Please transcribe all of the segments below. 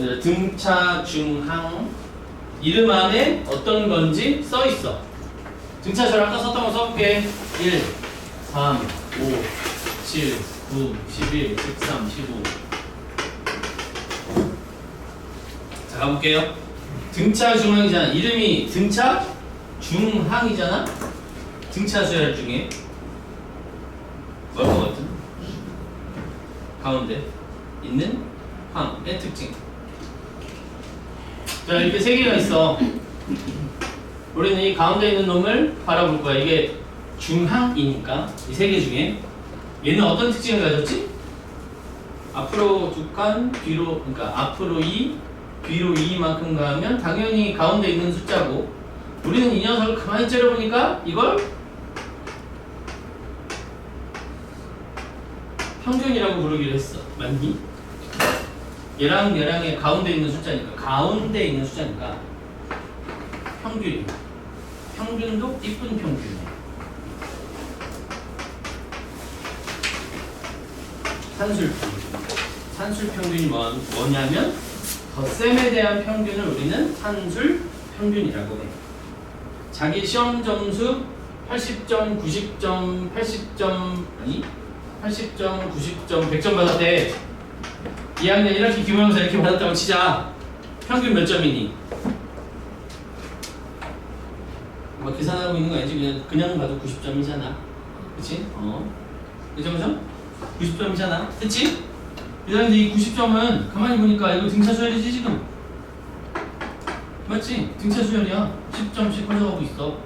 등차 중항 이름 안에 어떤 건지 써 있어. 등차수를 아까 썼던 거 써볼게. 1, 3, 5, 7, 9, 11, 13, 15. 자, 가볼게요. 등차 중항이잖아. 이름이 등차 중항이잖아. 등차 수열 중에 뭘것 같은? 가운데 있는 항의 특징. 자, 이렇게 세 개가 있어. 우리는 이 가운데 있는 놈을 바라볼 거야. 이게 중항이니까 이 세 개 중에 얘는 어떤 특징을 가졌지? 앞으로 두 칸, 뒤로, 그러니까 앞으로 2, 뒤로 2만큼 가면 당연히 가운데 있는 숫자고, 우리는 이 녀석을 가만히 째려보니까 이걸 평균이라고 부르기로 했어. 맞니? 얘랑 얘랑의 가운데 있는 숫자니까, 가운데 있는 숫자니까 평균이. 평균도 이쁜 평균이야. 산술 평균이 뭐냐면 덧셈에 대한 평균을 우리는 산술 평균이라고 해. 자기 시험 점수 80점, 90점, 80점, 아니 80점, 90점, 100점 받았대. 2학년 1학기 기말고사 이렇게 받았다고 치자. 평균 몇 점이니? 막 계산하고 있는 거 아니지? 그냥 봐도 90점이잖아. 그치? 그죠? 90점이잖아. 됐지? 그다음에 이 90점은 가만히 보니까 이거 등차 수열이지 지금? 맞지? 등차 수열이야. 10점씩 커져가고 있어.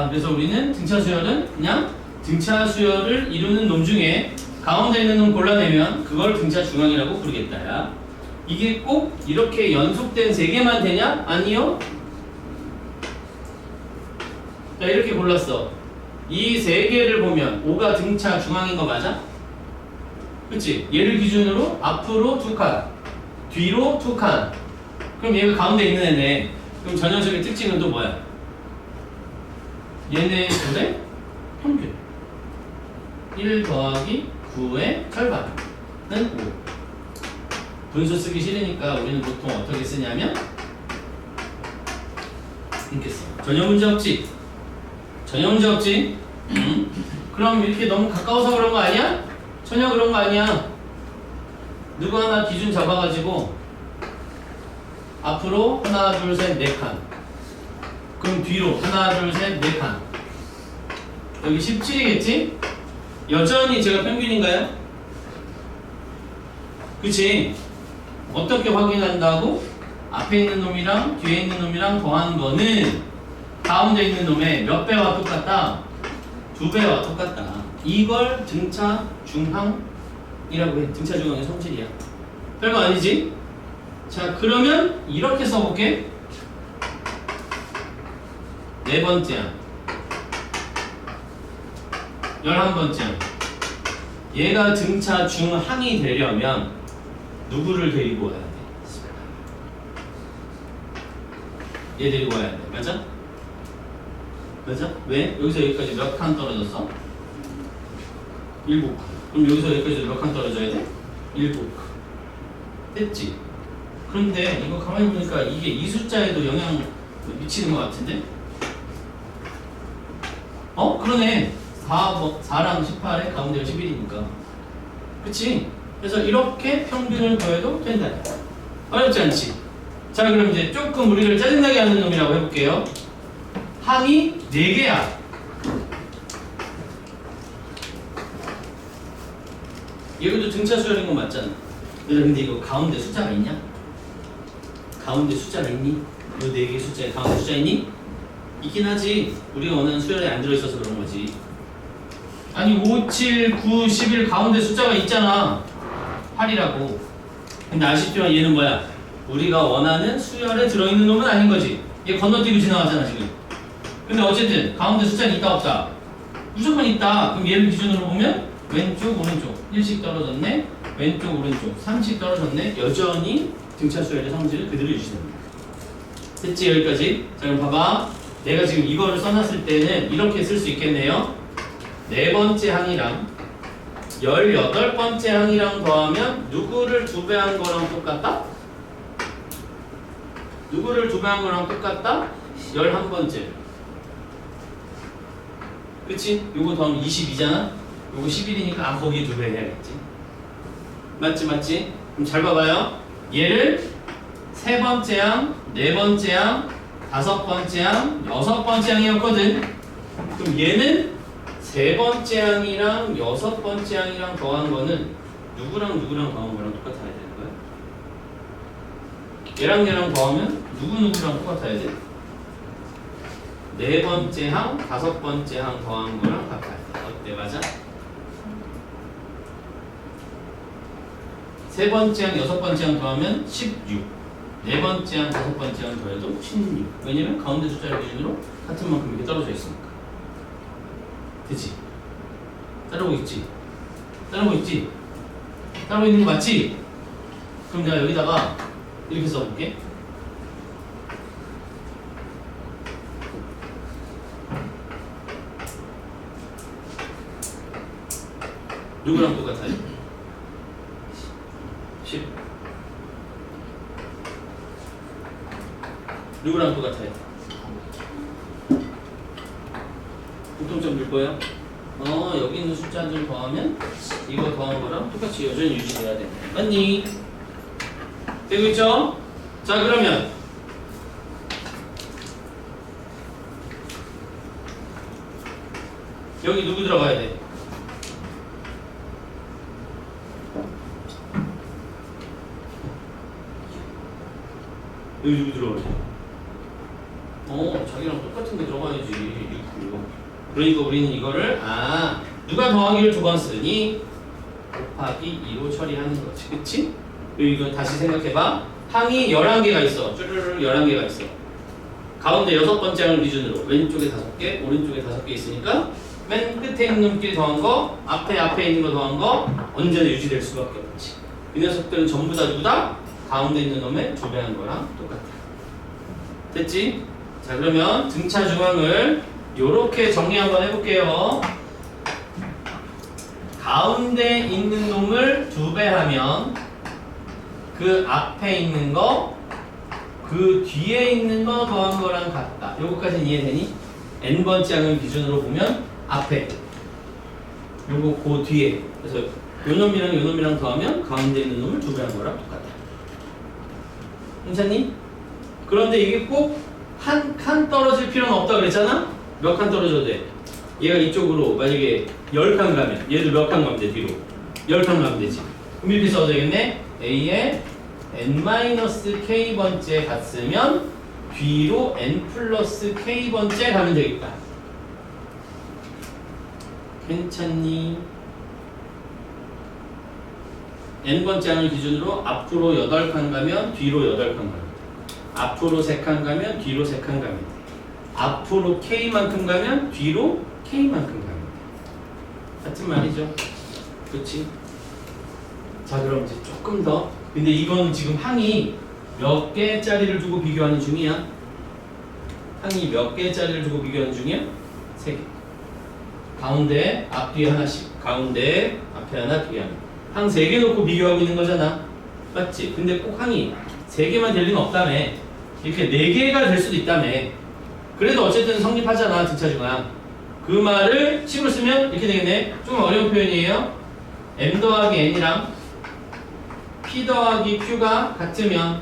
그래서 우리는 등차 수열은 그냥 등차 수열을 이루는 놈 중에 가운데 있는 놈 골라내면 그걸 등차 중앙이라고 부르겠다. 야. 이게 꼭 이렇게 연속된 3개만 되냐? 아니요. 자, 이렇게 골랐어. 이 3개를 보면 5가 등차 중앙인 거 맞아? 그치? 얘를 기준으로 앞으로 2칸, 뒤로 2칸. 그럼 얘가 가운데 있는 애네. 그럼 저 녀석의 특징은 또 뭐야? 얘네들의 평균. 1 더하기 9의 절반은 5. 분수 쓰기 싫으니까 우리는 보통 어떻게 쓰냐면 이렇게 써. 전혀 문제 없지? 전혀 문제 없지? 그럼 이렇게 너무 가까워서 그런 거 아니야? 전혀 그런 거 아니야. 누구 하나 기준 잡아가지고 앞으로 하나 둘 셋 4칸, 그럼 뒤로 하나 둘 셋 4칸, 여기 17이겠지? 여전히 제가 평균인가요? 그치? 어떻게 확인한다고? 앞에 있는 놈이랑 뒤에 있는 놈이랑 더한 거는 가운데 있는 놈의 몇 배와 똑같다? 2배와 똑같다. 이걸 등차 중항이라고 해. 등차 중항의 성질이야. 별거 아니지? 자, 그러면 이렇게 써볼게. 4번째 항, 11번째 항. 얘가 등차 중항이 되려면 누구를 데리고 와야 돼? 얘 데리고 와야 돼. 맞아? 맞아? 왜? 여기서 여기까지 몇 칸 떨어졌어? 7칸. 그럼 여기서 여기까지 몇 칸 떨어져야 돼? 7칸. 됐지? 그런데 이거 가만히 보니까 이게 이 숫자에도 영향 미치는 것 같은데? 그러네. 4랑 18에 가운데가 11이니까. 그치? 그래서 이렇게 평균을 더해도 된다. 어렵지 않지? 자, 그럼 이제 조금 우리를 짜증나게 하는 놈이라고 해볼게요. 항이 4개야. 여기도 등차 수열인 거 맞잖아. 근데 이거 가운데 숫자가 있냐? 가운데 숫자가 있니? 이 4개 숫자에 가운데 숫자 있니? 있긴 하지. 우리가 원하는 수열에 안 들어있어서 그런 거지. 아니 5, 7, 9, 11 가운데 숫자가 있잖아. 8이라고. 근데 아쉽지만 얘는 뭐야? 우리가 원하는 수열에 들어있는 놈은 아닌 거지. 얘 건너뛰고 지나가잖아 지금. 근데 어쨌든 가운데 숫자는 있다 없다? 무조건 있다. 그럼 얘를 기준으로 보면 왼쪽 오른쪽 1씩 떨어졌네, 왼쪽 오른쪽 3씩 떨어졌네. 여전히 등차 수열의 성질을 그대로 유지됩니다. 됐지? 여기까지? 자, 그럼 봐봐. 내가 지금 이거를 써놨을 때는 이렇게 쓸 수 있겠네요. 4번째 항이랑 18번째 항이랑 더하면 누구를 2배 한 거랑 똑같다? 누구를 2배한 거랑 똑같다? 11번째. 그치? 요거 더하면 22잖아? 요거 11이니까 거기에 2배 해야겠지. 맞지? 그럼 잘 봐봐요. 얘를 3번째 항, 4번째 항, 5번째 항, 6번째 항이었거든. 그럼 얘는 3번째 항이랑 6번째 항이랑 더한 거는 누구랑 더한 거랑 똑같아야 되는 거야? 얘랑 더하면 누구랑 똑같아야 돼? 4번째 항, 5번째 항 더한 거랑 같아야 돼. 어때? 맞아? 3번째 항, 6번째 항 더하면 16. 4번째 항, 5번째 항 더해도 16. 왜냐면 가운데 숫자를 기준으로 같은 만큼 이렇게 떨어져 있으니까. 되지? 따라오고 있지? 따라오고 있는 거 맞지? 그럼 내가 여기다가 이렇게 써볼게. 누구랑 똑같아요? 10. 누구랑 똑같아요? 공통점 줄 거야? 여기 있는 숫자 좀 더하면 이거 더한 거랑 똑같이 여전히 유지돼야 돼. 맞니? 되고 있죠? 자, 그러면 여기 누구 들어가야 돼? 여기 누구 들어가야 돼? 자기랑 똑같은 게 들어가야지. 6, 그러니까 우리는 이거를 누가 더하기를 2번 쓰니 곱하기 2로 처리하는 거지. 그치? 그리고 이거 다시 생각해봐. 항이 11개가 있어. 쭈르르 11개가 있어. 가운데 6번째 항을 기준으로 왼쪽에 5개, 오른쪽에 5개 있으니까 맨 끝에 있는 놈끼리 더한 거, 앞에 있는 거 더한 거 언제나 유지될 수밖에 없지. 이 녀석들은 전부 다 누구다? 가운데 있는 놈의 2배한 거랑 똑같아. 됐지? 자, 그러면 등차 중앙을 요렇게 정리 한번 해볼게요. 가운데 있는 놈을 2배하면 그 앞에 있는 거, 그 뒤에 있는 거 더한 거랑 같다. 요거까지는 이해되니? n번째 항을 기준으로 보면 앞에, 요거 그 뒤에. 그래서 요 놈이랑 더하면 가운데 있는 놈을 2배한 거랑 똑같다. 괜찮니? 그런데 이게 꼭 한 칸 떨어질 필요는 없다 그랬잖아? 몇 칸 떨어져도 돼? 얘가 이쪽으로 만약에 10칸 가면 얘도 몇 칸 가면 돼? 뒤로 10칸 가면 되지. 그럼 이렇게 써도 되겠네? A에 n-k번째 갔으면 뒤로 n+k번째 가면 되겠다. 괜찮니? n번째 항을 기준으로 앞으로 8칸 가면 뒤로 8칸 가면 돼. 앞으로 3칸 가면 뒤로 3칸 가면 돼. 앞으로 k만큼 가면 뒤로 k만큼 가면 돼. 같은 말이죠. 그렇지? 자, 그럼 이제 조금 더. 근데 이건 지금 항이 몇 개짜리를 두고 비교하는 중이야? 항이 몇 개짜리를 두고 비교하는 중이야? 3개. 가운데 앞뒤에 하나씩. 가운데 앞에 하나 뒤에 하나. 항 3개 놓고 비교하고 있는 거잖아. 맞지? 근데 꼭 항이 3개만 될 리는 없다며. 이렇게 4개가 될 수도 있다며. 그래도 어쨌든 성립하잖아, 등차중앙. 그 말을 식으로 쓰면 이렇게 되겠네. 좀 어려운 표현이에요. m 더하기 n이랑 p 더하기 q가 같으면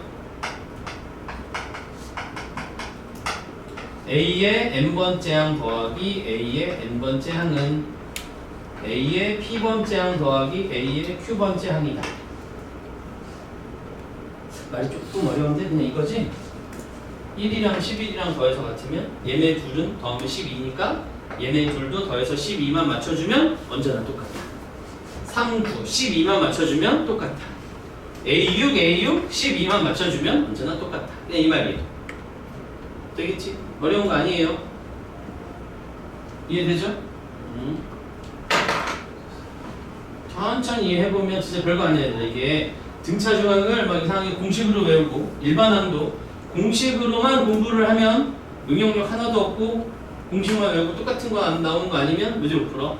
a의 n번째 항 더하기 a의 n번째 항은 a의 p번째 항 더하기 a의 q번째 항이다. 말이 조금 어려운데 그냥 이거지? 1이랑 11이랑 더해서 같으면 얘네 둘은 더하면 12니까 얘네 둘도 더해서 12만 맞춰주면 언제나 똑같다. 3, 9, 12만 맞춰주면 똑같다. A6, A6, 12만 맞춰주면 언제나 똑같다. 그냥 이 말이에요. 되겠지? 어려운 거 아니에요. 이해되죠? 천천히 이해해보면 진짜 별거 아니야. 이게 등차 중앙을 막 이상하게 공식으로 외우고 일반항도 공식으로만 공부를 하면 응용력 하나도 없고 공식만 외우고 똑같은 거 안 나오는 거 아니면 문제를 풀어.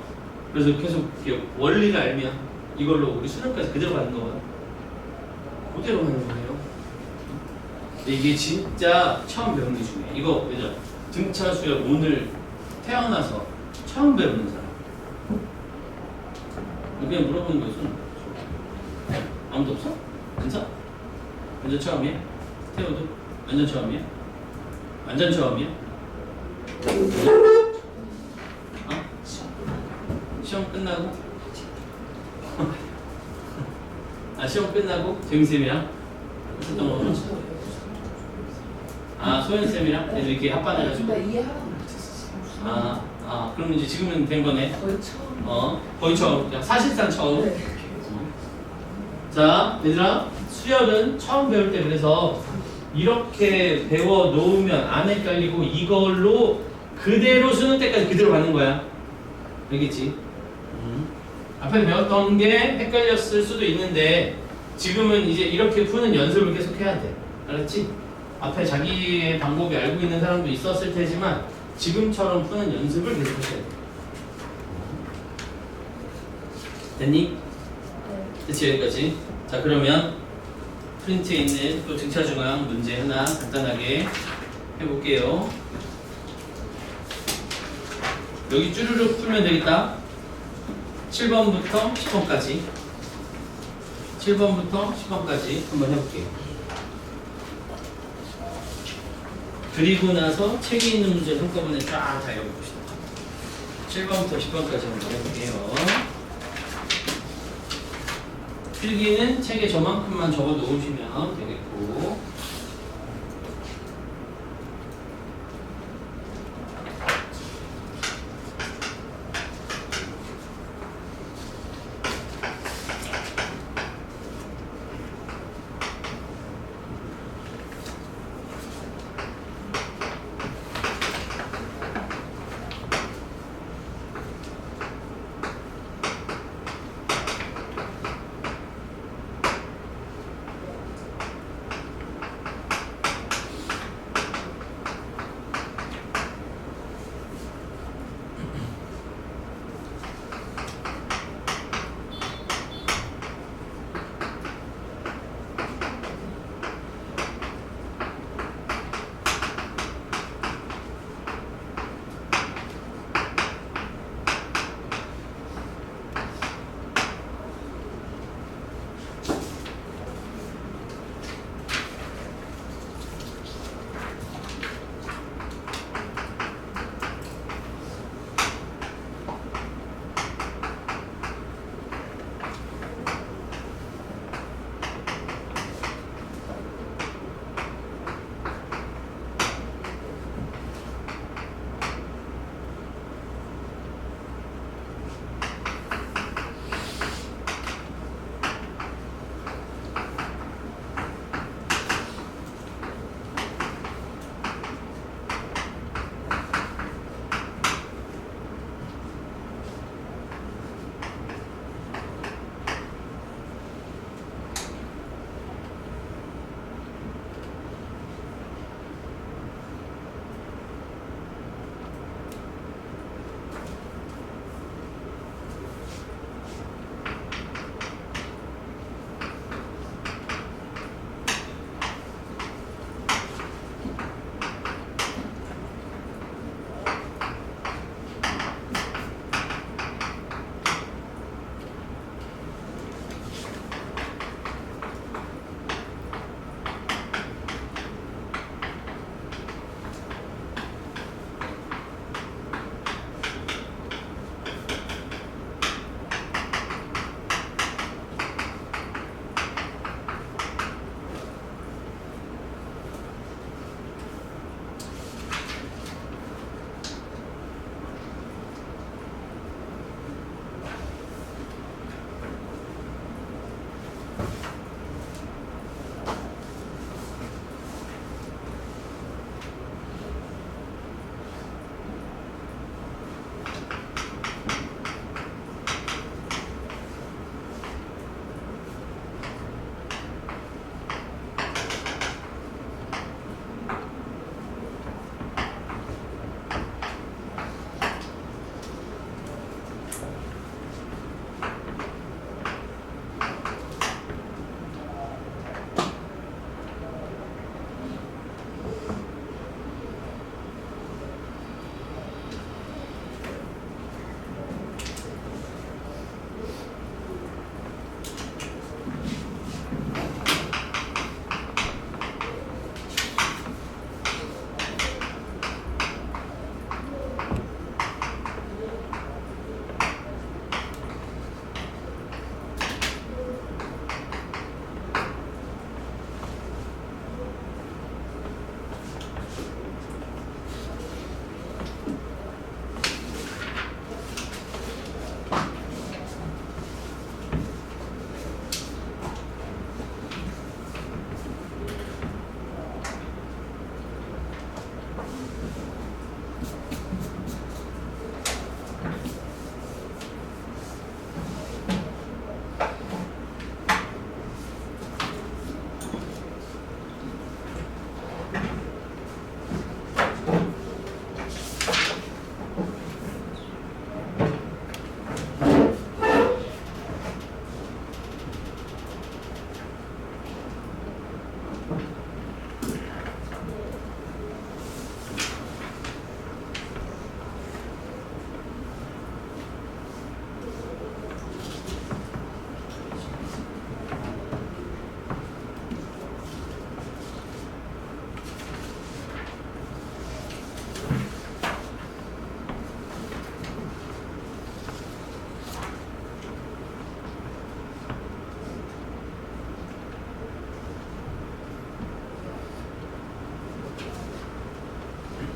그래서 계속 원리를 알면 이걸로 우리 수능까지 그대로 가는 거야. 그대로 가는 거예요. 이게 진짜 처음 배우는 게 중요해. 이거 그죠? 등차 수열 오늘 태어나서 처음 배우는 사람. 그냥 물어보는 거였어. 아무도 없어? 진짜? 완전 처음이야? 태호도? 완전 처음이야? 완전 처음이야? 어? 시험 끝나고? 아 시험 끝나고? 재밌음이랑? 어떤 거? 아 소연쌤이랑? 애들 이렇게 합반해가지고? 그럼 이제 지금은 된 거네? 거의 처음. 거의 처음. 사실상 처음. 네. 자, 얘들아, 수열은 처음 배울 때 그래서 이렇게 배워 놓으면 안 헷갈리고 이걸로 그대로 수능 때까지 그대로 가는 거야. 알겠지? 앞에 배웠던 게 헷갈렸을 수도 있는데 지금은 이제 이렇게 푸는 연습을 계속 해야 돼. 알았지? 앞에 자기의 방법이 알고 있는 사람도 있었을 테지만 지금처럼 푸는 연습을 계속 하셔야 돼. 됐니? 그치 여기까지. 자 그러면 프린트에 있는 또 등차중앙 문제 하나 간단하게 해볼게요. 여기 쭈루룩 풀면 되겠다. 7번부터 10번까지 7번부터 10번까지 한번 해볼게요. 그리고 나서 책에 있는 문제 한꺼번에 쫙 다 읽어봅시다. 7번부터 10번까지 한번 해볼게요. 필기는 책에 저만큼만 적어 놓으시면 되겠고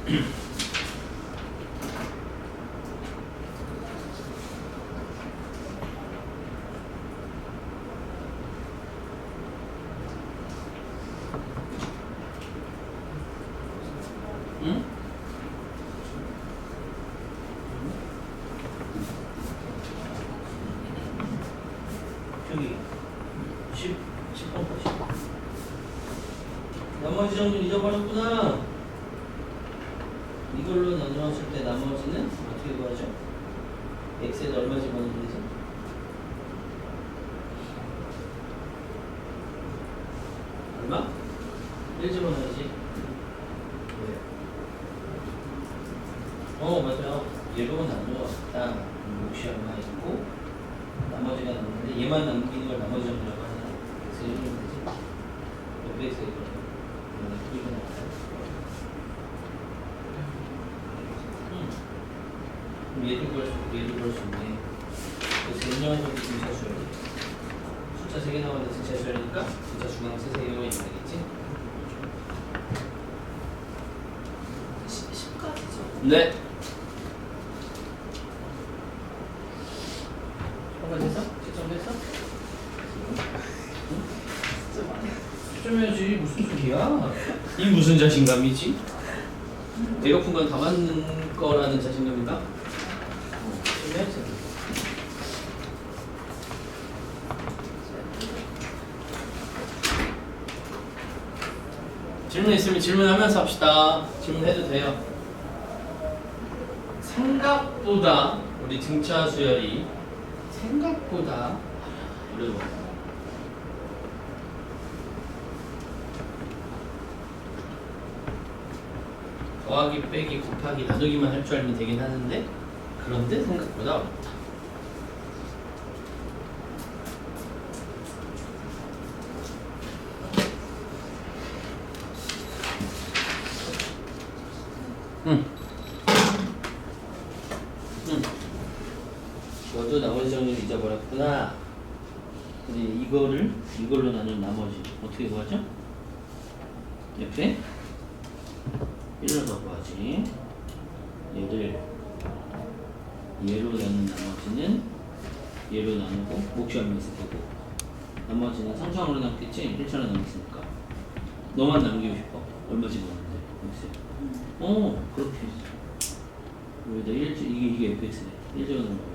응? 저기 10번 보시. 나머지 정도는 잊어버렸구나. 이걸로 나누었을 때 나머지는 어떻게 구하죠? x에다 얼마 집어넣으면 되지? 얼마? 1 집어넣어야지. 맞아요. 얘로 나누었다. 몫이 얼마 있고 나머지가 남는데 얘만 남기는 걸 나머지 정도라고 하잖아. x 1이면 되지. 몇 x에 이거 나왔어요. 그럼 얘도 구할 수 있고 얘도 구할 수 있네. 그래서 인정하는 게 등차 수열이. 숫자 3개 나왔는데 등차 수열이니까 등차 중앙 세세요가 있는 되겠지? 10까지죠. 네. 됐어? 채점됐어? 채점해야지. 무슨 소리야? 이 무슨 자신감이지? 내가 푼 건 다 맞는 거라는 자신감인가? 채점해야지. 질문 있으면 질문하면서 합시다. 질문해도 돼요. 생각보다 우리 등차 수열이 생각보다 어려워. 더하기, 빼기, 곱하기, 나누기만 할 줄 알면 되긴 하는데 그런데 생각보다 어렵다. 너도 나머지 정리를 잊어버렸구나. 근데 이걸로 나눈 나머지 어떻게 구하죠? 옆에 1로 더 구하지. 얘를 얘로 나눈 나머지는 얘로 나누고 몫이 얼마 있을 거고 나머지는 상수항으로 남겠지? 1차로 남았으니까 너만 남기고 싶어. 얼마 집어넣는데 fx에. 그렇게 여기다 1, 이게 fx네. 1 집어넣는 거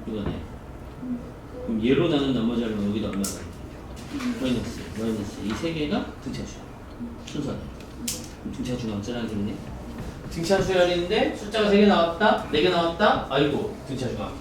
이거네. 그럼 얘로 나눈 나머지 하려면 여기다 얼마가 마이너스 이 세 개가 등차 수열 순서네. 등차 중앙 짜라기네. 등차 수열인데 숫자가 3개 나왔다? 4개 나왔다? 아이고 등차 중앙.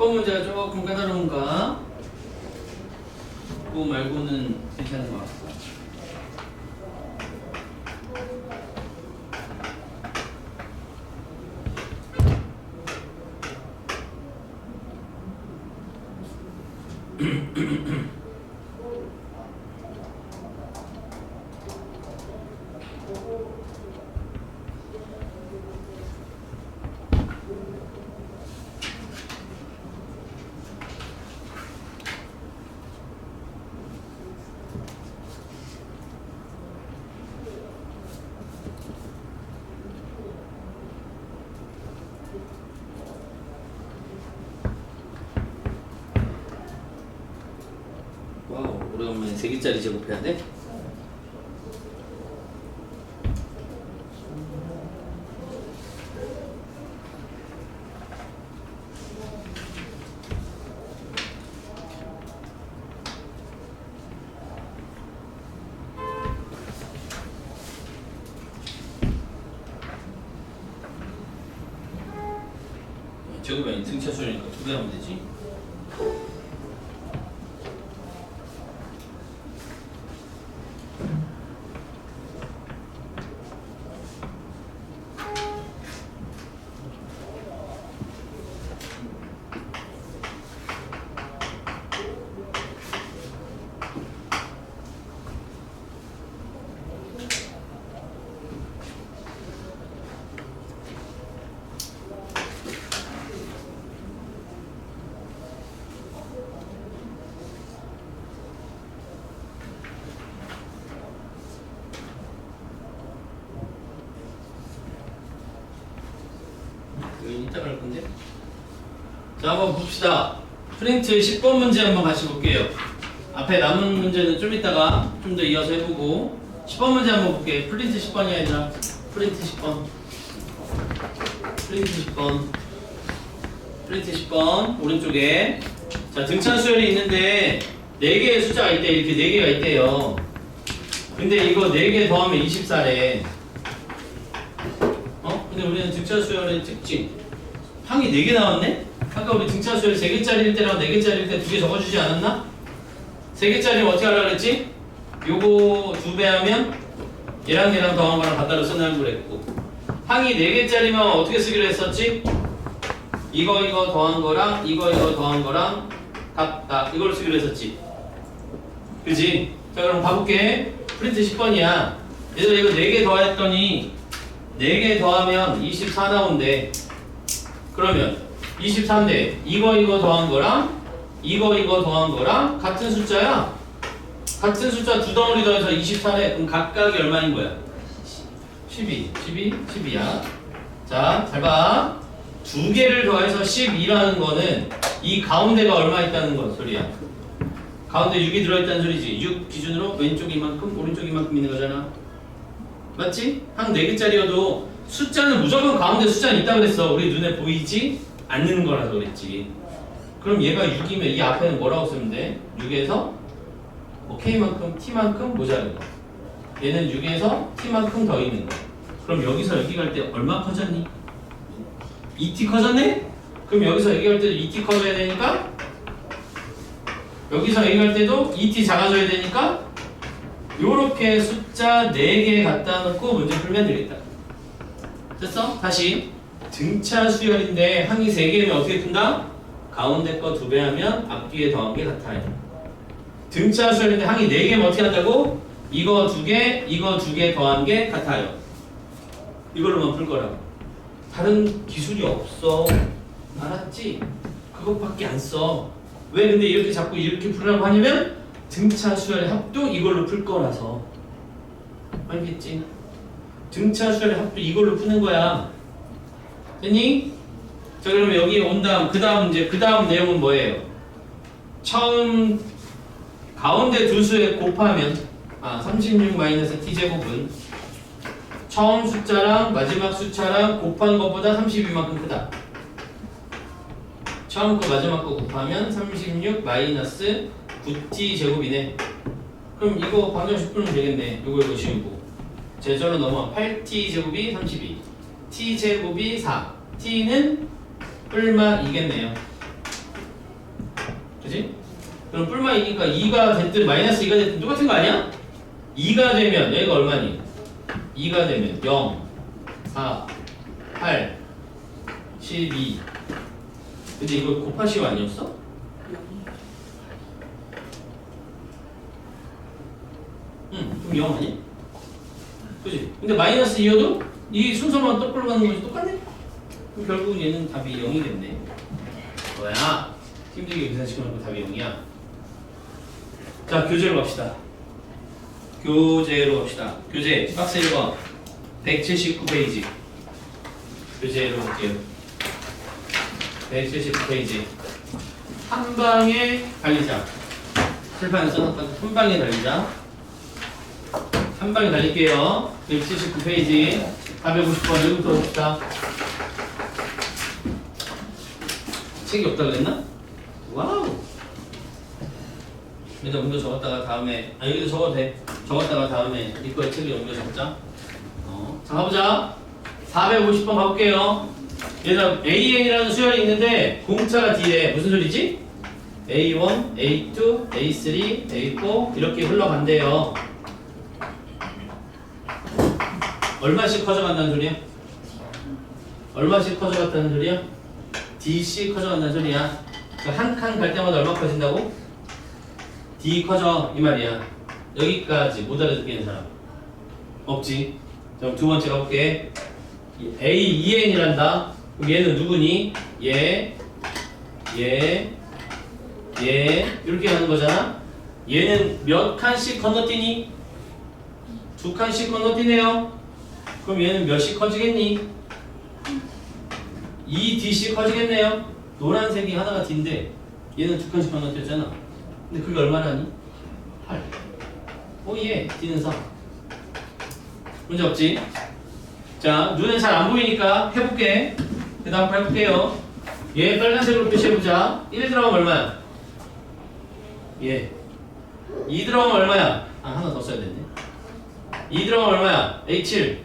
번 문제가 조금 까다로운가? 그거 말고는 괜찮은 것 같고. 오래간만에 3개짜리 제곱해야 돼? 제곱이 등차 수열이니까 2배 하면 되지. 이따가 할 건데. 자, 한번 봅시다. 프린트 10번 문제 한번 같이 볼게요. 앞에 남은 문제는 좀 이따가 좀 더 이어서 해보고 10번 문제 한번 볼게요. 프린트 10번이야 얘들아. 프린트 10번. 프린트 10번. 프린트 10번 오른쪽에. 자, 등차 수열이 있는데 4개의 숫자가 있대. 이렇게 4개가 있대요. 근데 이거 4개 더하면 24래. 근데 우리는 등차 수열의 특징. 항이 4개 나왔네? 아까 우리 등차 수열 3개짜리일 때랑 4개짜리일 때 2개 적어주지 않았나? 3개짜리는 어떻게 하려고 그랬지? 요거 2배 하면 얘랑 얘랑 더한 거랑 갖다로 쓰는 그랬고, 항이 4개짜리면 어떻게 쓰기로 했었지? 이거 더한 거랑 이거 더한 거랑 같다, 이걸 쓰기로 했었지. 그지? 자, 그럼 가볼게. 프린트 10번이야. 얘들아, 이거 4개 더했더니 4개 더하면 24 나온대. 그러면 24인데 이거 더한 거랑 이거 더한 거랑 같은 숫자야. 같은 숫자 2덩어리 더해서 24래. 그럼 각각이 얼마인 거야? 12야. 자, 잘 봐. 2개를 더해서 12라는 거는 이 가운데가 얼마 있다는 건 소리야. 가운데 6이 들어있다는 소리지. 6 기준으로 왼쪽 이만큼, 오른쪽 이만큼 있는 거잖아. 맞지? 한 4개짜리여도 숫자는 무조건 가운데 숫자는 있다고 그랬어. 우리 눈에 보이지 않는 거라서 그랬지. 그럼 얘가 6이면 이 앞에는 뭐라고 쓰면 돼? 6에서 뭐 K만큼, T만큼 모자른 거. 얘는 6에서 T만큼 더 있는 거. 그럼 여기서 여기 갈 때 얼마 커졌니? 2T 커졌네? 그럼 여기서 여기 갈 때도 2T 커져야 되니까, 여기서 여기 갈 때도 2T 작아져야 되니까, 요렇게 숫자 4개 갖다 놓고 문제 풀면 되겠다. 됐어? 다시. 등차 수열인데 항이 3개면 어떻게 푼다? 가운데 거 2배 하면 앞뒤에 더한 게 같아요. 등차 수열인데 항이 4개면 어떻게 한다고? 이거 2개, 이거 2개 더한 게 같아요. 이걸로만 풀 거라고. 다른 기술이 없어. 알았지? 그것밖에 안 써. 왜 근데 이렇게 자꾸 이렇게 풀으라고 하냐면 등차 수열의 합도 이걸로 풀 거라서. 알겠지? 등차 수열의 합도 이걸로 푸는 거야. 됐니? 자, 그러면 여기 온 다음, 그 다음 내용은 뭐예요? 처음 가운데 두 수에 곱하면 36-t제곱은 처음 숫자랑 마지막 숫자랑 곱한 것보다 32만큼 크다. 처음 거 마지막 거 곱하면 36-9t 제곱이네. 그럼 이거 방정식 풀면 되겠네. 이거 씌우고 제절로 넘어. 8t 제곱이 32, t 제곱이 4, t는 뿔마 2겠네요. 그치? 그럼 뿔마 2니까 2가 됐든 마이너스 2가 됐든 똑같은 거 아니야? 2가 되면 여기가 얼마니? 2가 되면 0, 4, 8, 12. 근데 이거 곱하시오 아니었어? 그럼 0 아니? 그치? 근데 마이너스 2여도 이 순서만 똑바로 가는 거지 똑같네? 그럼 결국 얘는 답이 0이겠네. 뭐야? 힘들게 계산시켜놓고 답이 0이야. 자, 교재로 갑시다. 교재 박스 1번 179페이지. 교재로 볼게요. 179페이지. 한방의 관리자. 칠판에 써놨다가 한 방에 달리자. 한 방에 달릴게요. 179페이지 450번 여기부터 봅시다. 책이 없다 그랬나? 와우. 일단 옮겨 적었다가 다음에 여기도 적어도 돼. 적었다가 다음에 이거에 책을 옮겨 적자. 자 가보자. 450번 가볼게요. 얘들아 AN이라는 수열이 있는데 공차가 뒤에 무슨 소리지? A1, A2, A3, A4 이렇게 흘러간대요. 얼마씩 커져간다는 소리야? 얼마씩 커져갔다는 소리야? D씩 커져간다는 소리야. 한 칸 갈 때마다 얼마 커진다고? D 커져 이 말이야. 여기까지 못 알아듣겠는 사람 없지? 그럼 두 번째 가볼게. A2N이란다. 그럼 얘는 누구니? 얘 이렇게 가는 거잖아. 얘는 몇 칸씩 건너뛰니? 두 칸씩 건너뛰네요. 그럼 얘는 몇씩 커지겠니? 2D씩 커지겠네요. 노란색이 하나가 D인데 얘는 두 칸씩 건너뛰었잖아. 근데 그게 얼마라니? 8. 오예, D는 4. 문제 없지? 자, 눈에 잘 안 보이니까 해볼게. 그 다음 해볼게요. 얘 빨간색으로 표시해보자. 1 들어가면 얼마야? 예. 2 들어가면 얼마야? 하나 더 써야 되네. 2 들어가면 얼마야? A7.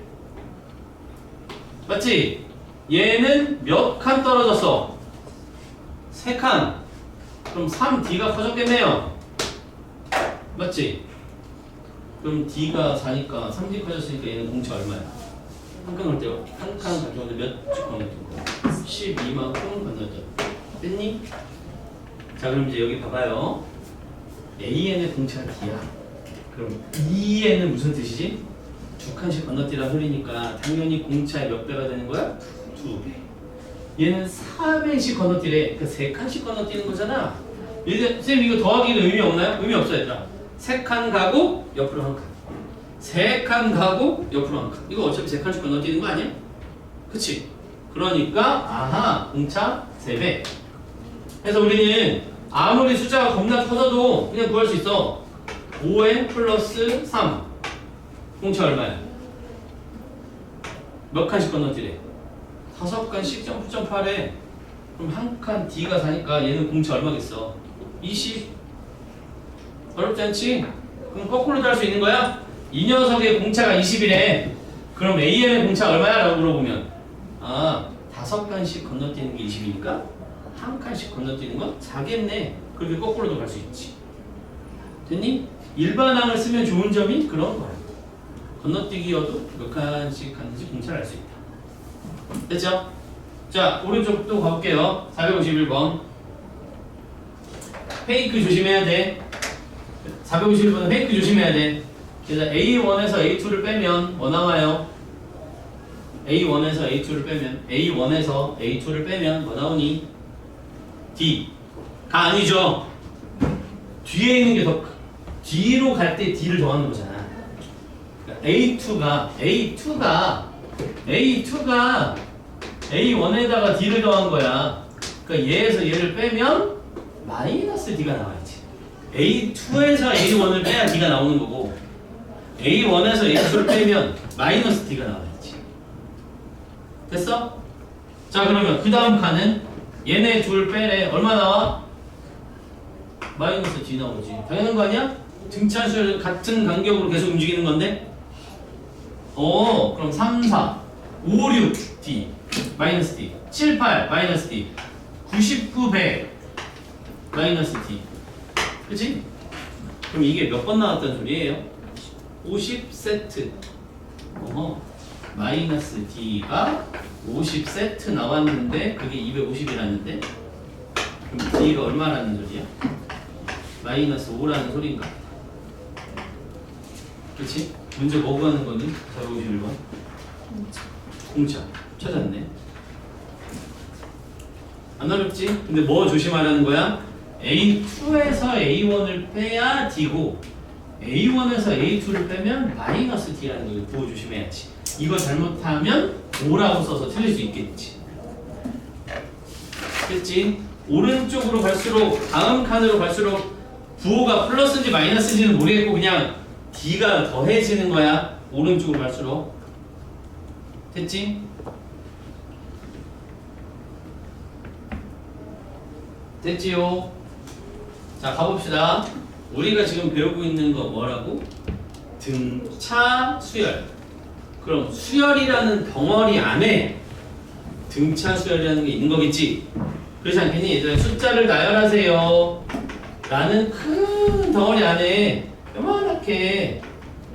맞지? 얘는 몇 칸 떨어졌어? 3칸. 그럼 3D가 커졌겠네요. 맞지? 그럼 D가 4니까 3D 커졌으니까 얘는 공차 얼마야? 한 칸 올 때 한 칸 가져오는데 몇 주 건너뛴 거야? 12만큼 건너뛰었다. 됐니? 자 그럼 이제 여기 봐봐요. AN의 공차가 D야. 그럼 EN은 무슨 뜻이지? 두 칸씩 건너뛰라 소리니까 당연히 공차의 몇 배가 되는 거야? 2배. 얘는 4배씩 건너뛰래. 그러니까 3칸씩 건너뛰는 거잖아. 선생님 이거 더하기는 의미 없나요? 의미 없어 얘들아. 3칸 가고 옆으로 한 칸. 3칸 가고 옆으로 한 칸. 이거 어차피 3칸씩 건너뛰는 거 아니야? 그치? 그러니까 아하 공차 3배. 그래서 우리는 아무리 숫자가 겁나 커져도 그냥 구할 수 있어. 5n 플러스 3 공차 얼마야? 몇 칸씩 건너뛰래? 5칸씩 점프하래. 그럼 한 칸 D가 4니까 얘는 공차 얼마겠어? 20. 어렵지 않지? 그럼 거꾸로도 할 수 있는 거야? 이 녀석의 공차가 20이래. 그럼 AM의 공차가 얼마야? 라고 물어보면 5칸씩 건너뛰는 게 20이니까 한 칸씩 건너뛰는 건 4겠네. 그렇게 거꾸로도 갈 수 있지. 됐니? 일반항을 쓰면 좋은 점이 그런 거야. 건너뛰기여도 몇 칸씩 갔는지 공차를 알 수 있다. 됐죠? 자, 오른쪽 또 가볼게요. 451번. 페이크 조심해야 돼. 451번은 페이크 조심해야 돼. 그래서 A1에서 A2를 빼면 뭐 나와요? A1에서 A2를 빼면 A1에서 A2를 빼면 뭐 나오니? D가 아니죠. 뒤에 있는 게 더 뒤로 갈 때 D를 더하는 거잖아. 그러니까 A2가 A1에다가 D를 더한 거야. 그러니까 얘에서 얘를 빼면 마이너스 D가 나와야지. A2에서 A1을 빼야 D가 나오는 거고 A1에서 A2를 빼면 마이너스 D가 나와야지. 됐어? 자 그러면 그 다음 칸은 얘네 둘 빼래. 얼마 나와? 마이너스 D 나오지. 당연한 거 아니야? 등차수를 같은 간격으로 계속 움직이는 건데 그럼 3, 4, 5, 6 D 마이너스 D 7, 8 마이너스 D 99, 100 마이너스 D. 그치? 그럼 이게 몇 번 나왔다는 소리예요? 50세트. 마이너스 D가 50세트 나왔는데 그게 250이라는데 그럼 D가 얼마라는 소리야? 마이너스 5라는 소린가? 그치? 문제 뭐 구하는 거니? 451번 공차 찾았네. 안 어렵지? 근데 뭐 조심하라는 거야? A2에서 A1을 빼야 D고 A1에서 A2를 빼면 마이너스 D라는 거 그거 조심해야지. 이거 잘못하면 5라고 써서 틀릴 수 있겠지. 됐지? 오른쪽으로 갈수록 다음 칸으로 갈수록 부호가 플러스인지 마이너스인지는 모르겠고 그냥 D가 더해지는 거야. 오른쪽으로 갈수록. 됐지? 됐지요? 자, 가봅시다. 우리가 지금 배우고 있는 거 뭐라고? 등차 수열. 그럼 수열이라는 덩어리 안에 등차 수열이라는 게 있는 거겠지? 그렇지 않겠니? 얘들아, 숫자를 나열하세요 라는 큰 덩어리 안에 요만하게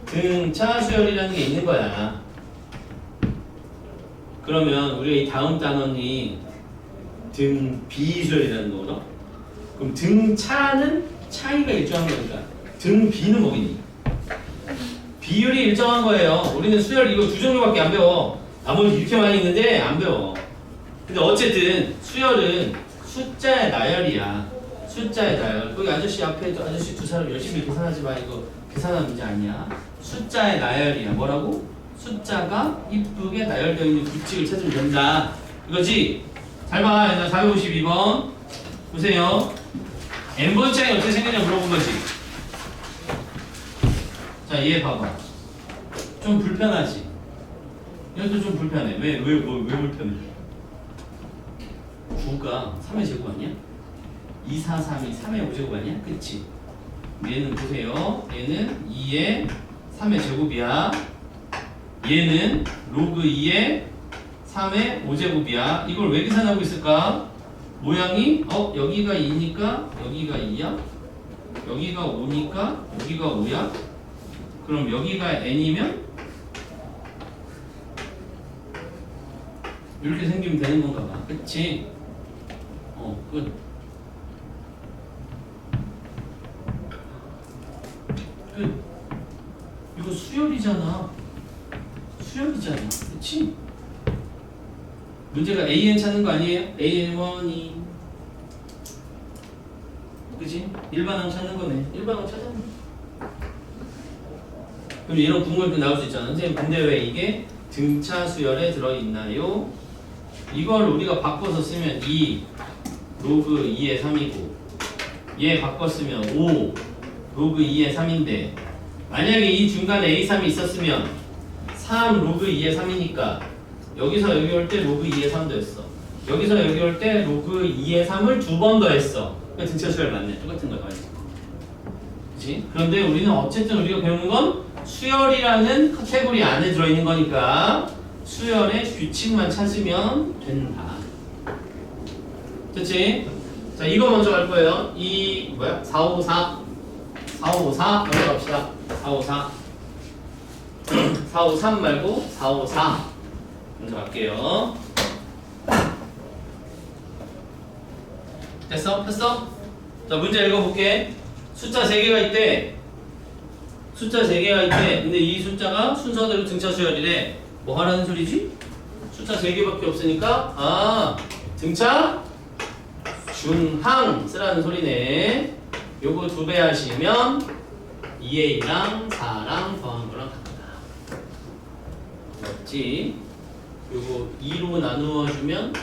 등차 수열이라는 게 있는 거야. 그러면 우리가 이 다음 단원이 등비수열이라는 거거든? 그럼 등차는 차이가 일정한 거니까 등비는 뭐겠니? 비율이 일정한 거예요. 우리는 수열 이거 두 종류밖에 안 배워. 나머지 이렇게 많이 있는데 안 배워. 근데 어쨌든 수열은 숫자의 나열이야. 숫자의 나열. 거기 아저씨 앞에 아저씨 두 사람 열심히 계산하지 마. 이거 계산하는 문제 아니야. 숫자의 나열이야. 뭐라고? 숫자가 이쁘게 나열되어 있는 규칙을 찾으면 된다. 이거지? 잘 봐. 얘들아, 452번. 보세요. n번 짝이 어떻게 생겼냐 물어본 거지. 자, 얘 봐봐. 좀 불편하지? 얘도 좀 불편해. 왜 불편해? 9가 3의 제곱 아니야? 2, 4, 3이 3의 5제곱 아니야? 그치? 얘는 보세요. 얘는 2의 3의 제곱이야. 얘는 로그 2의 3의 5제곱이야. 이걸 왜 계산하고 있을까? 모양이 여기가 2니까 여기가 2야? 여기가 5니까 여기가 5야? 그럼 여기가 n이면 이렇게 생기면 되는 건가 봐. 그치? 끝. 끝. 이거 수열이잖아. 수열이잖아. 그치? 문제가 AN 찾는 거 아니에요? AN1이 그치? 일반항 찾는 거네. 일반항 찾았네. 그럼 이런 궁금증 나올 수 있잖아. 선생님, 근데 왜 이게 등차 수열에 들어있나요? 이걸 우리가 바꿔서 쓰면 2 로그 2의 3이고 얘 바꿨으면 5 로그 2의 3인데 만약에 이 중간에 A3이 있었으면 3 로그 2의 3이니까 여기서 여기 올 때 로그 2의 3 더했어. 여기서 여기 올 때 로그 2의 3을 두 번 더했어. 그러니까 등차 수열 맞네. 똑같은 거야. 그치? 그런데 우리는 어쨌든 우리가 배우는 건 수열이라는 카테고리 안에 들어있는 거니까 수열의 규칙만 찾으면 된다. 됐지? 자, 이거 먼저 갈 거예요. 454 먼저 갑시다. 454 453 말고 454 먼저 갈게요. 됐어? 폈어? 자, 문제 읽어볼게. 숫자 3개가 있대. 숫자 3개가 있대. 근데 이 숫자가 순서대로 등차 수열이래. 뭐 하라는 소리지? 숫자 3개밖에 없으니까 등차 중항 쓰라는 소리네. 요거 2배 하시면 2A랑 4랑 더한 거랑 같다. 맞지? 요거 2로 나누어 주면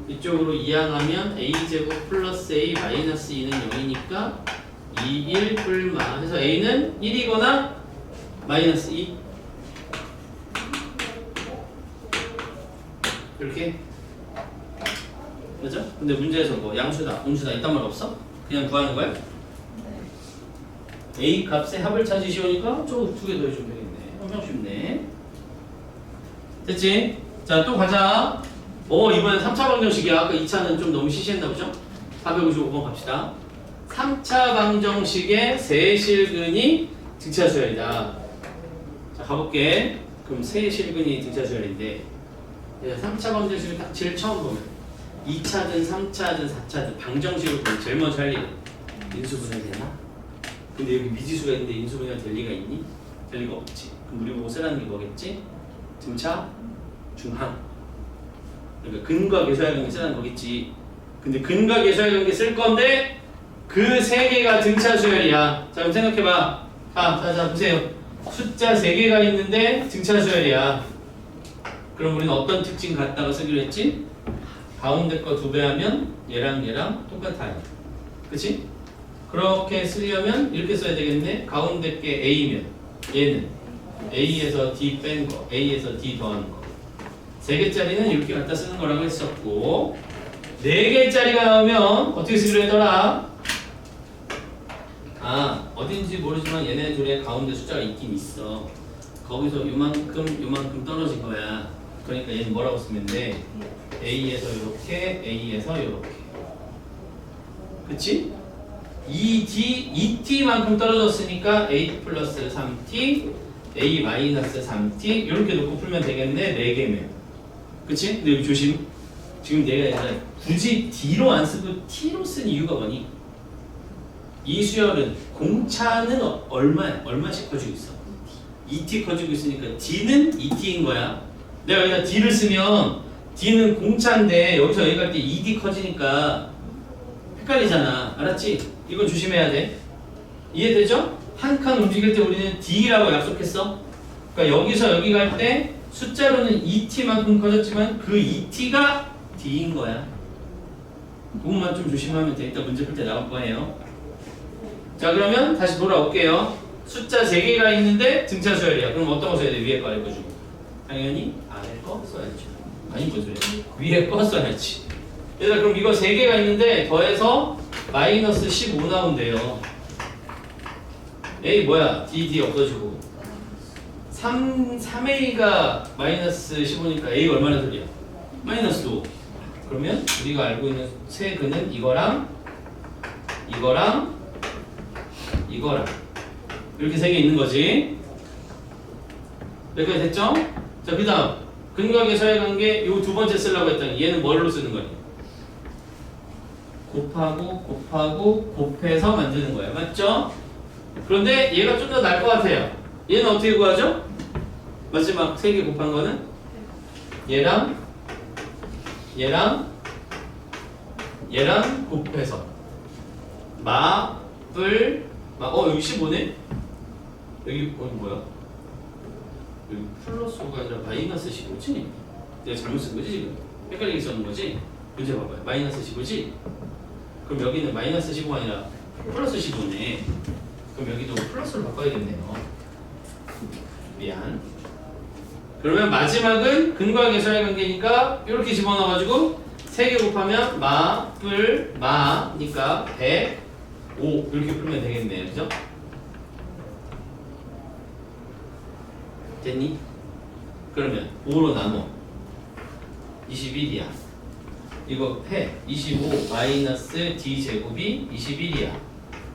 이쪽으로 이항하면 a제곱 플러스 a 마이너스 2는 0이니까 2, 1 뿔마 해서 a는 1이거나 마이너스 2 이렇게 그죠? 근데 문제에서 뭐 양수다, 음수다 이딴 말 없어? 그냥 구하는 거야? a 값의 합을 찾으시오니까 저 2개 더해주면 되겠네. 엄청 쉽네. 됐지? 자, 또 가자. 이번엔 3차 방정식이야. 아까 2차는 좀 너무 시시했나 보죠? 455번 갑시다. 3차 방정식의 세실근이 등차 수열이다. 자, 가볼게. 그럼 세실근이 등차 수열인데 3차 방정식을 딱 제일 처음 보면 2차든 3차든 4차든 방정식을 보면 제일 먼저 할 일은 인수분해 되나? 근데 여기 미지수가 있는데 인수분해가 될 리가 있니? 될 리가 없지. 그럼 우리 보고 쓰라는 게 뭐겠지? 등차 중항. 그러니까 근과 계수할 관계 쓰라는 거겠지. 근데 근과 계수할 관계 쓸 건데 그 세 개가 등차 수열이야. 자, 그럼 생각해봐. 자, 보세요. 숫자 3개가 있는데 등차 수열이야. 그럼 우리는 어떤 특징 갖다가 쓰기로 했지? 가운데 거 2배 하면 얘랑 똑같아요. 그치? 그렇게 쓰려면 이렇게 써야 되겠네. 가운데 게 A면 얘는 A에서 D 뺀 거, A에서 D 더하는 거. 3개짜리는 이렇게 갖다 쓰는 거라고 했었고 4개짜리가 나오면 어떻게 쓰기로 했더라? 아, 어딘지 모르지만 얘네 둘의 가운데 숫자가 있긴 있어. 거기서 요만큼 떨어진 거야. 그러니까 얘는 뭐라고 쓰면 돼? A에서 이렇게, A에서 이렇게. 그치? 2t만큼 떨어졌으니까 A 플러스 3t, A 마이너스 3t 이렇게 놓고 풀면 되겠네. 4개면. 그치? 근데 여기 조심. 지금 내가 굳이 D로 안 쓰고 T로 쓴 이유가 뭐니? 이 수열은 공차는 얼마씩 커지고 있어? 2t 커지고 있으니까 D는 2t인 거야. 내가 여기다 D를 쓰면 D는 공차인데 여기서 여기 갈 때 2D 커지니까 헷갈리잖아. 알았지? 이건 조심해야 돼. 이해되죠? 한 칸 움직일 때 우리는 D라고 약속했어. 그러니까 여기서 여기 갈 때 숫자로는 2t만큼 커졌지만 그 2t가 D인 거야. 그것만 좀 조심하면 돼. 이따 문제 풀 때 나올 거예요. 자, 그러면 다시 돌아올게요. 숫자 3개가 있는데 등차 수열이야. 그럼 어떤 거 써야 돼? 위에 거 아래 거 중에. 당연히 아래 거 써야지. 아니 뭔 소리야? 위에 거 써야지. 얘들아, 그럼 이거 3개가 있는데 더해서 마이너스 15 나온대요. A 뭐야? D 없어지고 3A가 마이너스 15니까 A가 얼마나 소리야? 마이너스 5. 그러면 우리가 알고 있는 세 근은 이거랑 이렇게 3개 있는 거지. 여기까지 됐죠? 자, 그 다음 근각의 서해관계 요 2번째 쓰려고 했더니 얘는 뭘로 쓰는 거니? 곱하고 곱해서 만드는 거예요. 맞죠? 그런데 얘가 좀 더 나을 것 같아요. 얘는 어떻게 구하죠? 마지막 3개 곱한 거는 얘랑 곱해서 여기 15네? 여기 뭐야? 여기 플러스가 아니라 마이너스 15지? 내가 잘못 쓴 거지 지금? 헷갈리게 써는 거지? 문제 봐봐요. 마이너스 15지? 그럼 여기는 마이너스 15가 아니라 플러스 15네. 그럼 여기도 플러스로 바꿔야겠네요. 미안. 그러면 마지막은 근과의 계수의 관계니까 이렇게 집어넣어가지고 3개 곱하면 마니까 105 이렇게 풀면 되겠네요. 그죠? 됐니? 그러면 5로 나눠 21이야. 이거 해 25 마이너스 d제곱이 21이야.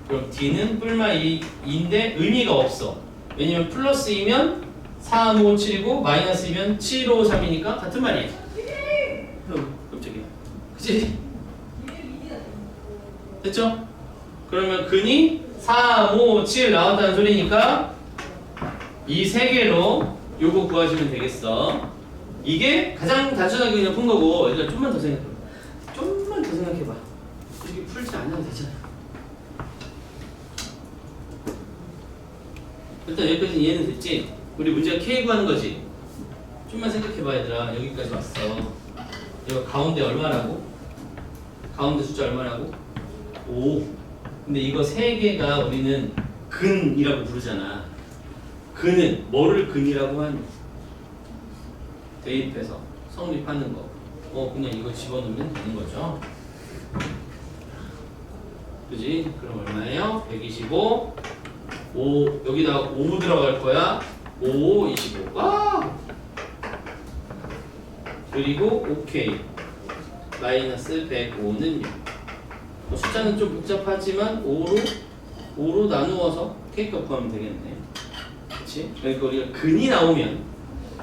그럼 d는 뿔마 2인데 의미가 없어. 왜냐면 플러스이면 3, 5, 7이고 마이너스이면 7, 5, 3이니까 같은 말이야. 깜짝이야. 그치? 됐죠? 그러면 근이 3, 5, 7 나왔다는 소리니까 이 3개로 요거 구하시면 되겠어. 이게 가장 단순하게 그냥 푼 거고, 얘들아 좀만 더 생각해봐. 좀만 더 생각해봐. 이렇게 풀지 않아도 되잖아. 일단 여기까지 이해는 됐지? 우리 문제가 K 구하는 거지? 좀만 생각해봐 얘들아. 여기까지 왔어. 이거 가운데 얼마라고? 가운데 숫자 얼마라고? 5. 근데 이거 3개가 우리는 근이라고 부르잖아. 근은 뭐를 근이라고 하니? 대입해서 성립하는 거. 그냥 이거 집어넣으면 되는 거죠. 그지? 그럼 얼마예요? 125 5 여기다가 5 들어갈 거야. 5, 25. 와! 그리고 오케이. 마이너스 105는 6. 숫자는 좀 복잡하지만 5로 나누어서 K값 구하면 되겠네. 그치? 그러니까 우리가 근이 나오면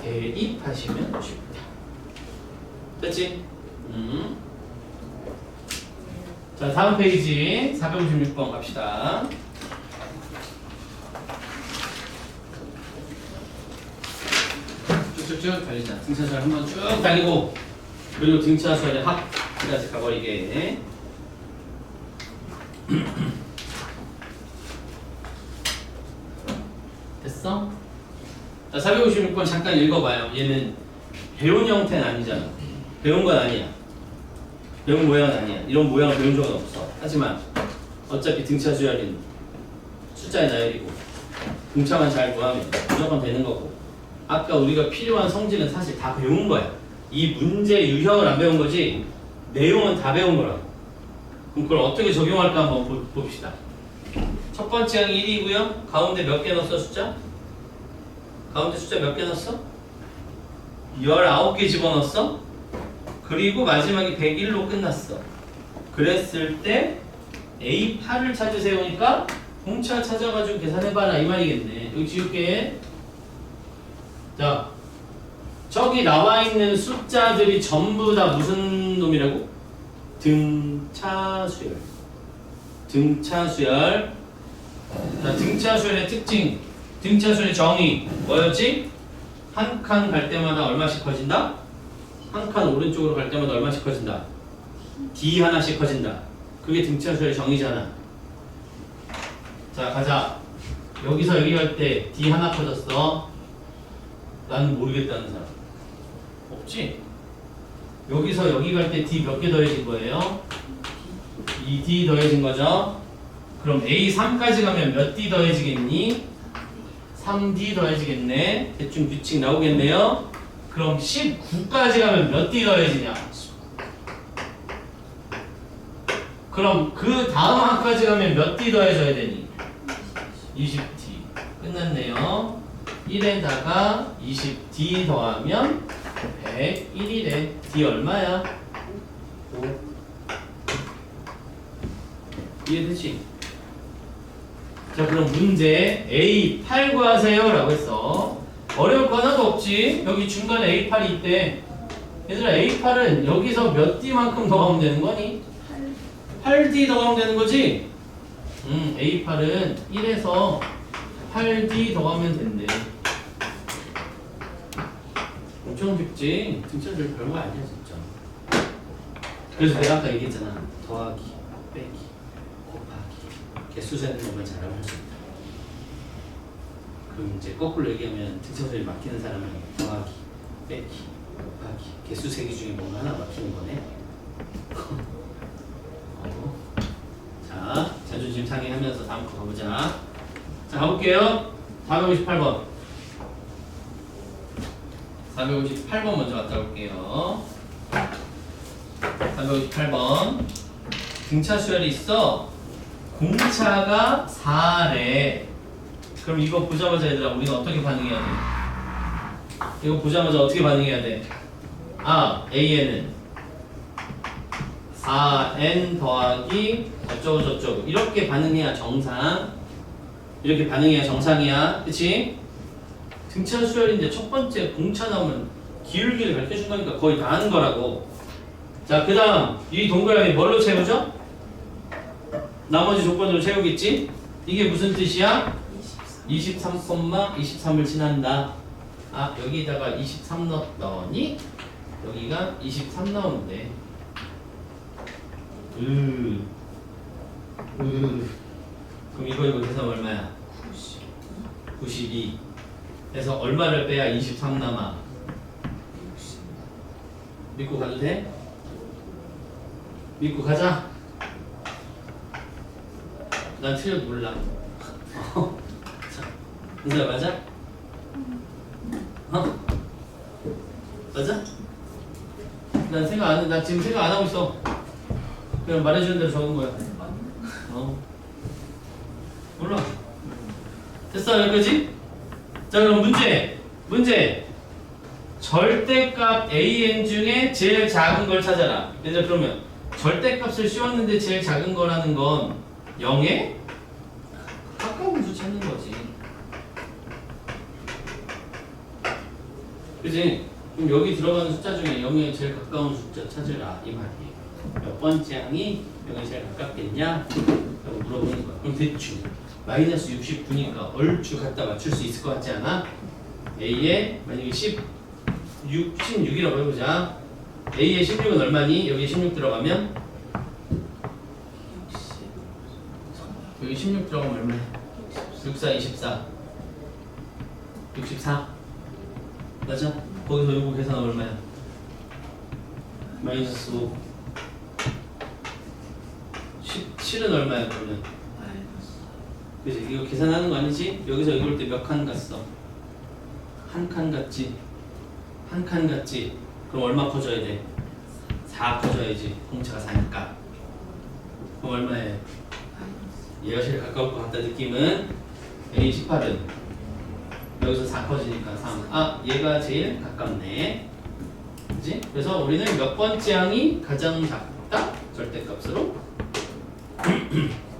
대입하시면 쉽다. 됐지? 자, 다음 페이지 456번 갑시다. 쭉쭉쭉 달리자. 등차수열 한번 쭉 달리고 그리고 등차수열의 합까지 가버리게. 됐어? 자, 456번 잠깐 읽어봐요. 얘는 배운 형태는 아니잖아. 배운 건 아니야. 영 모양은 아니야. 이런 모양을 배운 적은 없어. 하지만 어차피 등차 수열인 숫자의 나열이고 등차만 잘 구하면 무조건 되는 거고 아까 우리가 필요한 성질은 사실 다 배운 거야. 이 문제 유형을 안 배운 거지 내용은 다 배운 거라고. 그럼 그걸 어떻게 적용할까 한번 봅시다. 첫 번째 항이 1이고요. 가운데 몇 개 넣었어 숫자? 가운데 숫자 몇 개 넣었어? 19개 집어넣었어? 그리고 마지막에 101로 끝났어. 그랬을 때 A8을 찾으세요니까 공차 찾아가지고 계산해봐라 이 말이겠네. 여기 지울게. 자, 저기 나와 있는 숫자들이 전부 다 무슨 놈이라고? 등차수열. 등차수열. 자, 등차수열의 특징, 등차수열의 정의 뭐였지? 한 칸 갈 때마다 얼마씩 커진다? 한 칸 오른쪽으로 갈 때마다 얼마씩 커진다? D 하나씩 커진다. 그게 등차수열의 정의잖아. 자, 가자. 여기서 여기 갈 때 D 하나 커졌어. 난 모르겠다는 사람 없지? 여기서 여기 갈 때 D 몇 개 더해진 거예요? 2D 더해진 거죠? 그럼 A3까지 가면 몇 D 더해지겠니? 3D 더해지겠네. 대충 규칙 나오겠네요. 그럼 19까지 가면 몇 D 더해지냐? 그럼 그 다음 항까지 가면 몇 D 더해져야 되니? 20D. 끝났네요. 1에다가 20D 더하면 101이래. D 얼마야? 5. 이해되지? 자, 그럼 문제 A8 구하세요 라고 했어. 어려울 거 하나도 없지. 여기 중간에 A8이 있대. 얘들아, A8은 여기서 몇 D만큼 더 가면 되는 거니? 8D 더 가면 되는 거지? A8은 1에서 8D 더 가면 된대. 엄청 쉽지? 등차들 별거 아니야 진짜. 그래서 내가 아까 얘기했잖아. 더하기, 빼기, 곱하기, 개수 세는 것만 잘하면 할 수 있다. 그럼 이제 거꾸로 얘기하면 등차들이 막히는 사람은 더하기, 빼기, 곱하기, 개수 세기 중에 뭔가 하나 막히는 거네. 자, 자존심 상해하면서 다음 거 가보자. 자, 가볼게요. 458번. 458번 먼저 갔다 올게요. 458번. 등차 수열이 있어. 공차가 4래. 그럼 이거 보자마자 얘들아, 우리가 어떻게 반응해야 돼? 이거 보자마자 어떻게 반응해야 돼? 아, AN은 4N 더하기 어쩌고 저쩌고 이렇게 반응해야 정상. 이렇게 반응해야 정상이야. 그치? 등차 수열인데 첫 번째 공차 나오면 기울기를 가르쳐준 거니까 거의 다 하는 거라고. 자, 그 다음 이 동그라미 뭘로 채우죠? 나머지 조건으로 채우겠지? 이게 무슨 뜻이야? 23,23을 지난다. 아, 여기다가 23 넣었더니 여기가 23 나오는데 그럼 이거 계산 얼마야? 92. 그래서 얼마를 빼야 23 남아? 믿고 가도 돼? 믿고 가자. 난 틀려도 몰라. 자, 은서야 맞아? 맞아? 난 생각 안 해. 나 지금 생각 안 하고 있어. 그냥 말해주는 대로 적은 거야. 몰라. 됐어, 여기까지? 자, 그럼 문제. 절대값 AN 중에 제일 작은 걸 찾아라. 얘들아, 그러면 절대값을 씌웠는데 제일 작은 거라는 건 0에 가까운 수 찾는 거지. 그치? 그럼 여기 들어가는 숫자 중에 0에 제일 가까운 숫자 찾으라 이 말이에요. 몇 번째 항이 0에 제일 가깝겠냐? 라고 물어보는 거야. 그럼 대충 마이너스 69니까 얼추 갖다 맞출 수 있을 것 같지 않아? A에 만약에 16이라고 해보자. A에 16은 얼마니? 여기 16 들어가면 여기 16 들어가면 얼마야? 64, 24 64 맞아? 거기서 요거 계산 얼마야? 마이너스 5 7은 얼마야 그러면? 그지? 이거 계산하는 거 아니지? 여기서 이거 올 때 몇 칸 갔어? 한 칸 갔지? 한 칸 갔지? 그럼 얼마 커져야 돼? 4 커져야지. 공차가 4니까. 그럼 얼마에? 얘가 제일 가까울 것 같다 느낌은 A18은 여기서 4 커지니까 3. 아 얘가 제일 가깝네. 그지? 그래서 우리는 몇 번째 항이 가장 작다? 절대값으로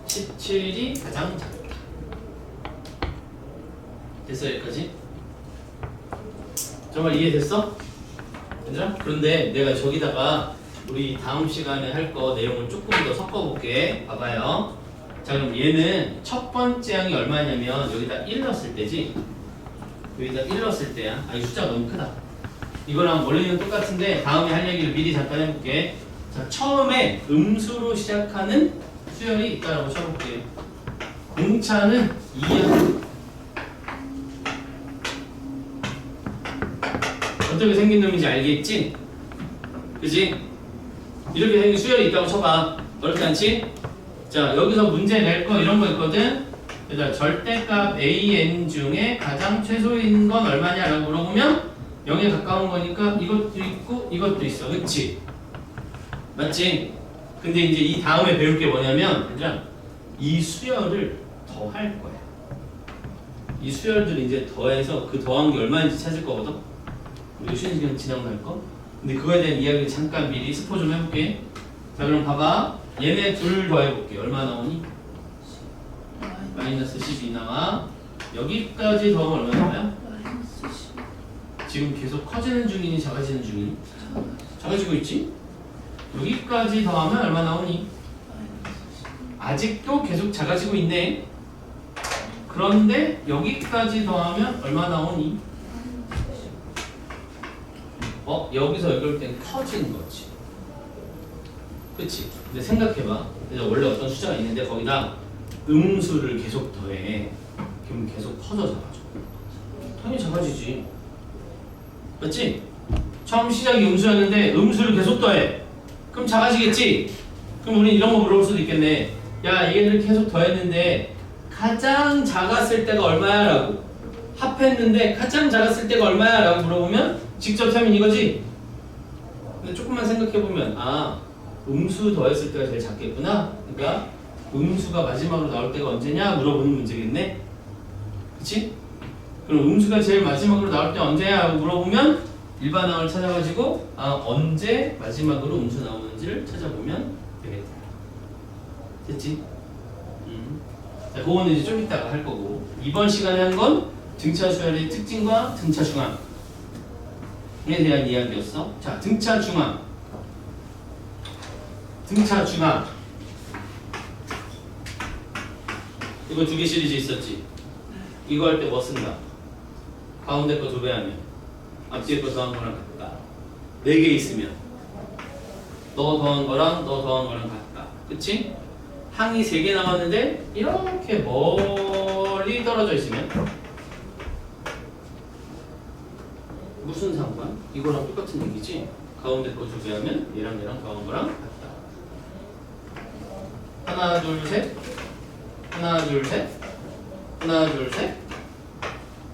17이 가장 작다. 됐어 여기까지? 정말 이해됐어? 얘들아? 그런데 내가 저기다가 우리 다음 시간에 할 거 내용을 조금 더 섞어볼게. 봐봐요. 자 그럼 얘는 첫 번째 항이 얼마냐면 여기다 1 넣었을 때지. 여기다 1 넣었을 때야. 아 이 숫자가 너무 크다. 이거랑 원래는 똑같은데 다음에 할 얘기를 미리 잠깐 해볼게. 자 처음에 음수로 시작하는 수열이 있다라고 쳐볼게요. 공차는 2항. 어떻게 생긴 놈인지 알겠지? 그지? 이렇게 생긴 수열이 있다고 쳐봐. 어렵지 않지? 자 여기서 문제 낼 거 이런 거 있거든. 그래서 절대값 AN 중에 가장 최소인 건 얼마냐라고 물어보면 0에 가까운 거니까 이것도 있고 이것도 있어. 그치? 맞지? 근데 이제 이 다음에 배울 게 뭐냐면 얘들아 이 수열을 더할 거야. 이 수열들을 이제 더해서 그 더한 게 얼마인지 찾을 거거든. 우리 쉬는 시간 지나갈 거. 근데 그거에 대한 이야기를 잠깐 미리 스포 좀 해볼게. 자 그럼 봐봐. 얘네 둘 더해볼게. 얼마 나오니? 마이너스 12 나와. 여기까지 더하면 얼마 나와요? 지금 계속 커지는 중이니 작아지는 중이니? 작아지고 있지? 여기까지 더하면 얼마 나오니? 아직도 계속 작아지고 있네. 그런데 여기까지 더하면 얼마 나오니? 여기서 이럴 땐 커지는 거지. 그치? 근데 생각해봐. 그래서 원래 어떤 숫자가 있는데 거기다 음수를 계속 더해. 그럼 계속 커져져가지고 당연히 작아지지. 맞지? 처음 시작이 음수였는데 음수를 계속 더해. 그럼 작아지겠지? 그럼 우린 이런 거 물어볼 수도 있겠네. 야 얘를 계속 더했는데 가장 작았을 때가 얼마야? 라고 합했는데 가장 작았을 때가 얼마야? 라고 물어보면 직접 하면 이거지? 근데 조금만 생각해보면 아 음수 더했을 때가 제일 작겠구나. 그러니까 음수가 마지막으로 나올 때가 언제냐? 물어보는 문제겠네. 그치? 그럼 음수가 제일 마지막으로 나올 때 언제야? 라고 물어보면 일반항을 찾아가지고 언제 마지막으로 음수 나오는지를 찾아보면 되겠다. 됐지? 자, 그거는 이제 좀 이따가 할 거고 이번 시간에 한 건 등차 수열의 특징과 등차 중앙에 대한 이야기였어. 자, 등차 중앙. 등차 중앙. 이거 2개 시리즈 있었지? 이거 할 때 뭐 쓴다? 가운데 거 2배 하면 앞뒤에 거 더한 거랑 같다. 4개 있으면 너 더한 거랑 너 더한 거랑 같다. 그치? 항이 3개 나왔는데 이렇게 멀리 떨어져 있으면 무슨 상관? 이거랑 똑같은 얘기지? 가운데 거 2배 하면 얘랑 더한 거랑 같다. 하나 둘 셋 하나 둘 셋 하나 둘 셋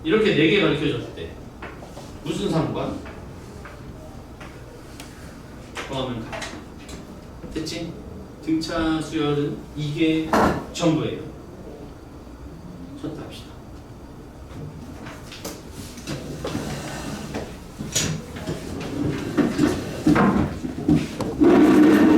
이렇게 4개 가르쳐줬을 때 무슨 상관? 더하면 같다. 됐지? 등차 수열은 이게 전부예요. 쳤다 합시다.